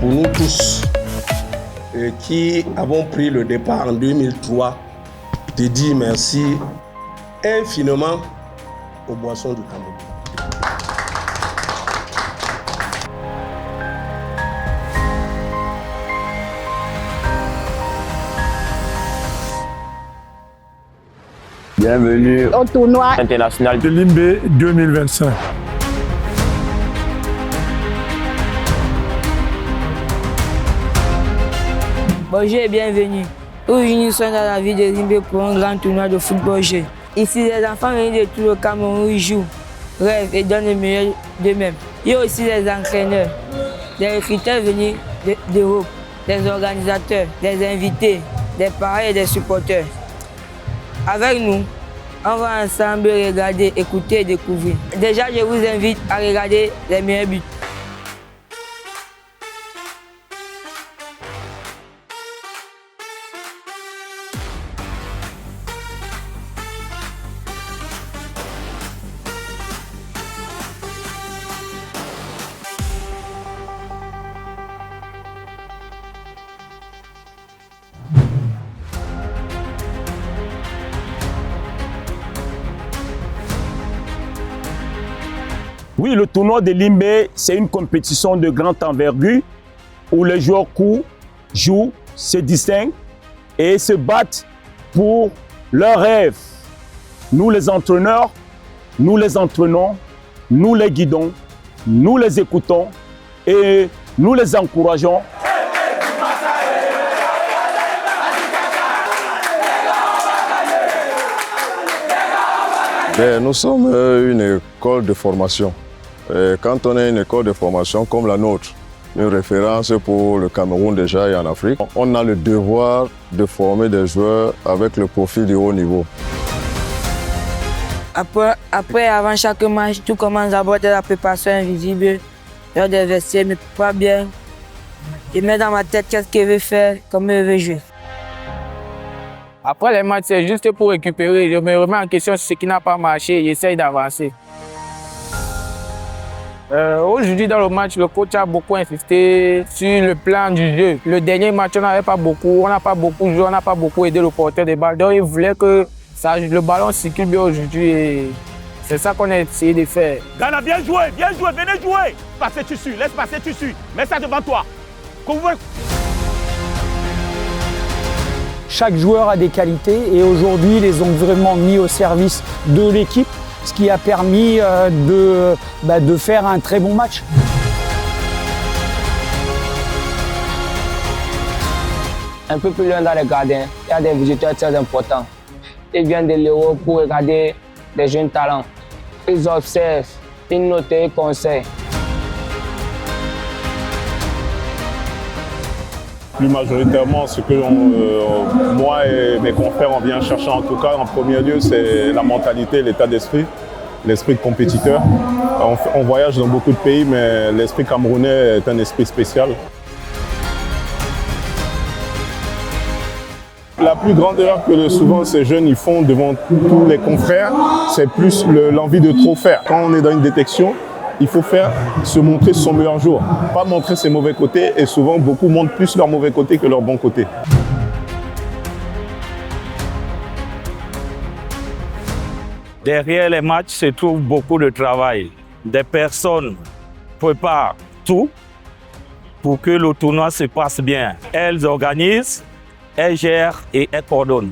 pour nous tous qui avons pris le départ en 2003, de dire merci infiniment aux Boissons du Cameroun. Bienvenue au tournoi international de Limbe 2025. Bonjour et bienvenue. Aujourd'hui, nous sommes dans la ville de Limbe pour un grand tournoi de football jeu. Ici, les enfants venus de tout le Cameroun jouent, rêvent et donnent le meilleur d'eux-mêmes. Il y a aussi les entraîneurs, des recruteurs venus d'Europe, des organisateurs, des invités, des parents et des supporters. Avec nous, on va ensemble regarder, écouter et découvrir. Déjà, je vous invite à regarder les meilleurs buts. Oui, le tournoi de Limbe, c'est une compétition de grande envergure où les joueurs courent, jouent, se distinguent et se battent pour leurs rêves. Nous les entraîneurs, nous les entraînons, nous les guidons, nous les écoutons et nous les encourageons. Nous sommes une école de formation. Et quand on est une école de formation comme la nôtre, une référence pour le Cameroun déjà et en Afrique, on a le devoir de former des joueurs avec le profil de haut niveau. Après, avant chaque match, tout commence d'abord de la préparation invisible, lors des vestiaires, mais pas bien. Je mets dans ma tête qu'est-ce qu'il veut faire, comment il veut jouer. Après les matchs, c'est juste pour récupérer. Je me remets en question sur ce qui n'a pas marché et j'essaye d'avancer. Aujourd'hui, dans le match, le coach a beaucoup insisté sur le plan du jeu. Le dernier match, on n'a pas beaucoup joué, on n'a pas beaucoup aidé le porteur de balle. Donc, il voulait que le ballon circule bien aujourd'hui et c'est ça qu'on a essayé de faire. Ghana, bien joué, venez jouer. Passez dessus, laisse passer dessus, mets ça devant toi. Chaque joueur a des qualités et aujourd'hui, ils les ont vraiment mis au service de l'équipe, ce qui a permis de faire un très bon match. un peu plus loin dans les gradins. Il y a des visiteurs très importants. Ils viennent de l'Europe pour regarder des jeunes talents. Ils observent, ils notent et conseillent. Plus majoritairement, ce que moi et mes confrères on vient chercher en tout cas en premier lieu, c'est la mentalité, l'état d'esprit, l'esprit de compétiteur. On voyage dans beaucoup de pays, mais l'esprit camerounais est un esprit spécial. La plus grande erreur que souvent ces jeunes ils font devant tous les confrères, c'est plus l'envie de trop faire. Quand on est dans une détection, il faut se montrer son meilleur jour, pas montrer ses mauvais côtés, et souvent beaucoup montrent plus leurs mauvais côtés que leurs bons côtés. Derrière les matchs se trouve beaucoup de travail. Des personnes préparent tout pour que le tournoi se passe bien. Elles organisent, elles gèrent et elles coordonnent.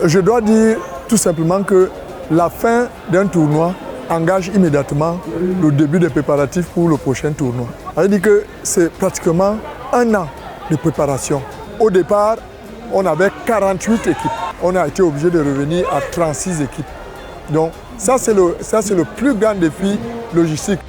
Je dois dire tout simplement que la fin d'un tournoi engage immédiatement le début des préparatifs pour le prochain tournoi. Ça veut dire que c'est pratiquement un an de préparation. Au départ, on avait 48 équipes. On a été obligé de revenir à 36 équipes. Donc ça, c'est le plus grand défi logistique.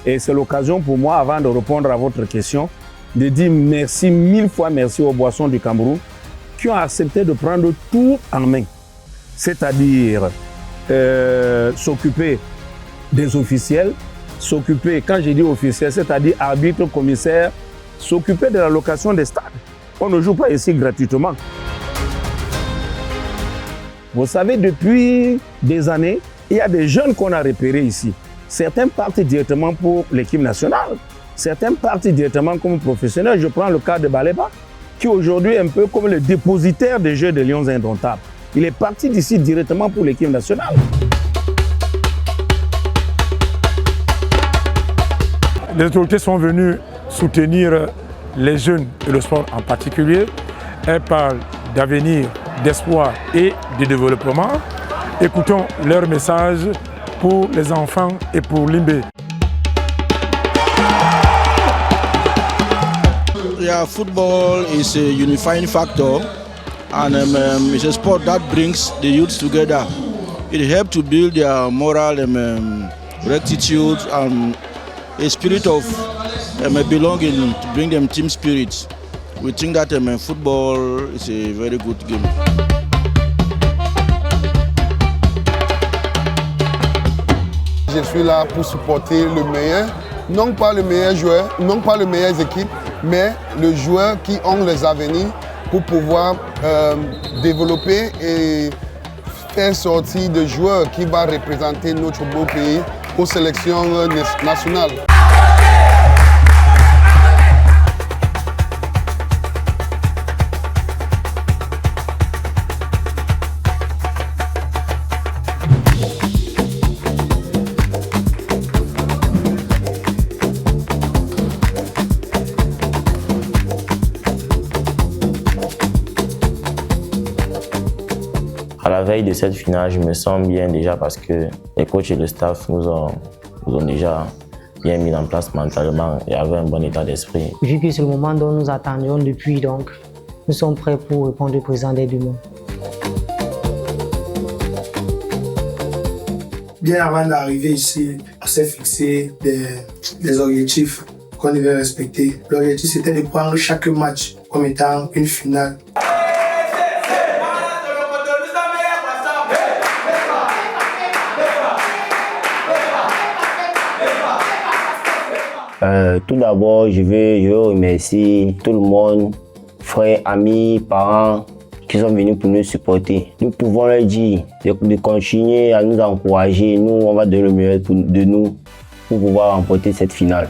Et c'est l'occasion pour moi, avant de répondre à votre question, de dire merci, 1000 fois merci aux Boissons du Cameroun qui ont accepté de prendre tout en main. C'est-à-dire s'occuper des officiels, s'occuper, quand je dis officiels, c'est-à-dire arbitre, commissaire, s'occuper de la location des stades. On ne joue pas ici gratuitement. Vous savez, depuis des années, il y a des jeunes qu'on a repérés ici. certains partent directement pour l'équipe nationale, certains partent directement comme professionnels. Je prends le cas de Baleba, qui aujourd'hui est un peu comme le dépositaire des Jeux des Lions indomptables. Il est parti d'ici directement pour l'équipe nationale. Les autorités sont venues soutenir les jeunes et le sport en particulier. Elles parlent d'avenir, d'espoir et de développement. Écoutons leur message pour les enfants et pour Limbé. Yeah, football is a unifying factor, and it's a sport that brings the youths together. It helps to build their moral rectitude and a spirit of belonging, to bring them team spirit. We think that football is a very good game. Je suis là pour supporter le meilleur, non pas le meilleur joueur, non pas les meilleures équipes, mais le joueur qui ont les avenirs pour pouvoir développer et faire sortir des joueurs qui vont représenter notre beau pays aux sélections nationales. À la veille de cette finale, je me sens bien déjà parce que les coachs et le staff nous ont déjà bien mis en place mentalement et avaient un bon état d'esprit. Vu que c'est le moment dont nous attendions depuis, donc nous sommes prêts pour répondre au président dès demain. Bien avant d'arriver ici, on s'est fixé des objectifs qu'on devait respecter. L'objectif c'était de prendre chaque match comme étant une finale. Tout d'abord, je veux remercier tout le monde, frères, amis, parents qui sont venus pour nous supporter. Nous pouvons leur dire de continuer à nous encourager. Nous, on va donner le meilleur de nous pour pouvoir remporter cette finale.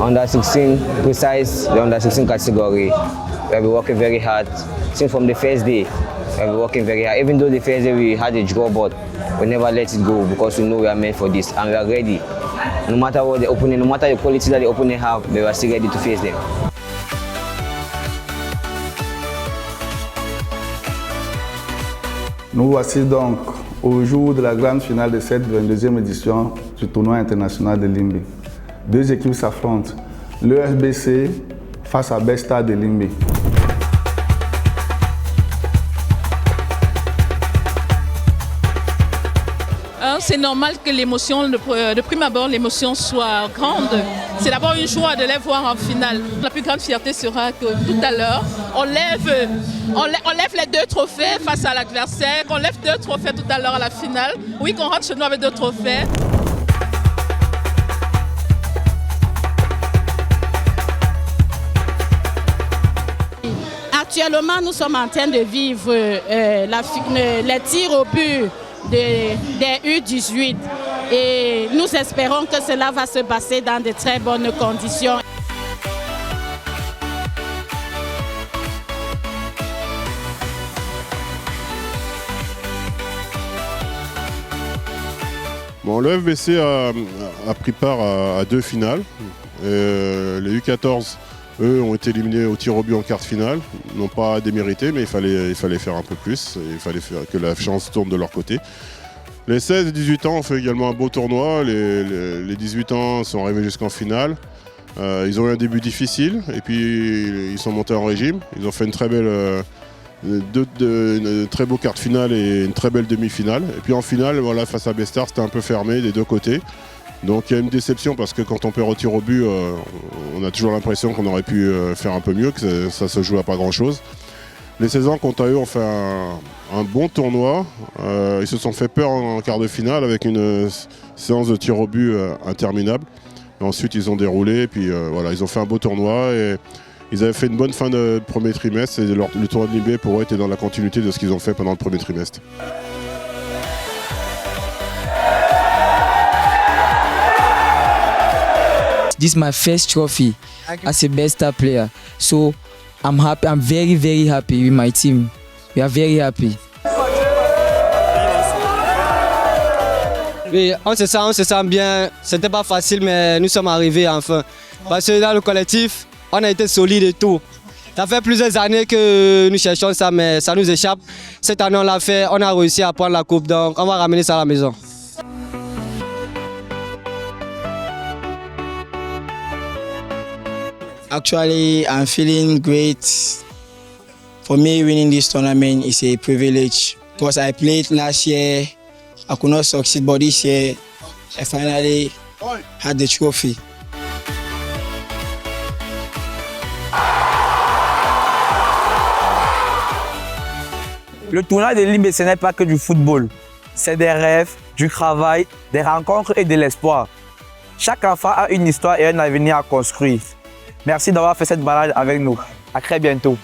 Under 16, precise the under 16 category. We have been working very hard. Since from the first day, we have been working very hard. Even though the first day we had a draw, but we never let it go because we know we are meant for this and we are ready. No matter what the opponent, no matter the quality that the opponent have, we are still ready to face them. Nous voici donc au jour de la grande finale de cette 22e édition du tournoi international de Limbé. Deux équipes s'affrontent, le FBC face à Besta de Limbé. C'est normal que l'émotion, de prime abord, l'émotion soit grande. C'est d'abord une joie de les voir en finale. La plus grande fierté sera que tout à l'heure, on lève les 2 trophées face à l'adversaire, qu'on lève 2 trophées tout à l'heure à la finale. Oui, qu'on rentre chez nous avec 2 trophées. Actuellement, nous sommes en train de vivre les tirs au but des U18 et nous espérons que cela va se passer dans de très bonnes conditions. Bon, le FBC a pris part à 2 finales. Les U14, eux, ont été éliminés au tir au but en quart de finale. N'ont pas démérité, mais il fallait faire un peu plus. Il fallait faire que la chance tourne de leur côté. Les 16 et 18 ans ont fait également un beau tournoi. Les 18 ans sont arrivés jusqu'en finale. Ils ont eu un début difficile et puis ils sont montés en régime. Ils ont fait une très belle... une très beau quart de finale et une très belle demi-finale. Et puis en finale, voilà, face à Bestar, c'était un peu fermé des 2 côtés. Donc il y a une déception parce que quand on perd au tir au but, on a toujours l'impression qu'on aurait pu faire un peu mieux, que ça se joue à pas grand-chose. Les 16 ans, quant à eux, ont fait un bon tournoi. Ils se sont fait peur en quart de finale avec une séance de tir au but interminable. Et ensuite, ils ont déroulé et puis voilà, ils ont fait un beau tournoi. Et ils avaient fait une bonne fin de premier trimestre et le tournoi de Limbé pour eux était dans la continuité de ce qu'ils ont fait pendant le premier trimestre. This is my first trophy as a best star player. So I'm happy. I'm very, very happy with my team. We are very happy. Oui, on se sent bien. C'était pas facile, mais nous sommes arrivés enfin. Parce que dans le collectif, on a été solide et tout. Ça fait plusieurs années que nous cherchons ça, mais ça nous échappe. Cette année, on l'a fait, on a réussi à prendre la coupe, donc on va ramener ça à la maison. Actually, I'm feeling great. For me, winning this tournament is a privilege because I played last year. I could not succeed, but this year I finally had the trophy. Le tournoi de Limbé, ce n'est pas que du football. C'est des rêves, du travail, des rencontres et de l'espoir. Chaque enfant a une histoire et un avenir à construire. Merci d'avoir fait cette balade avec nous. À très bientôt.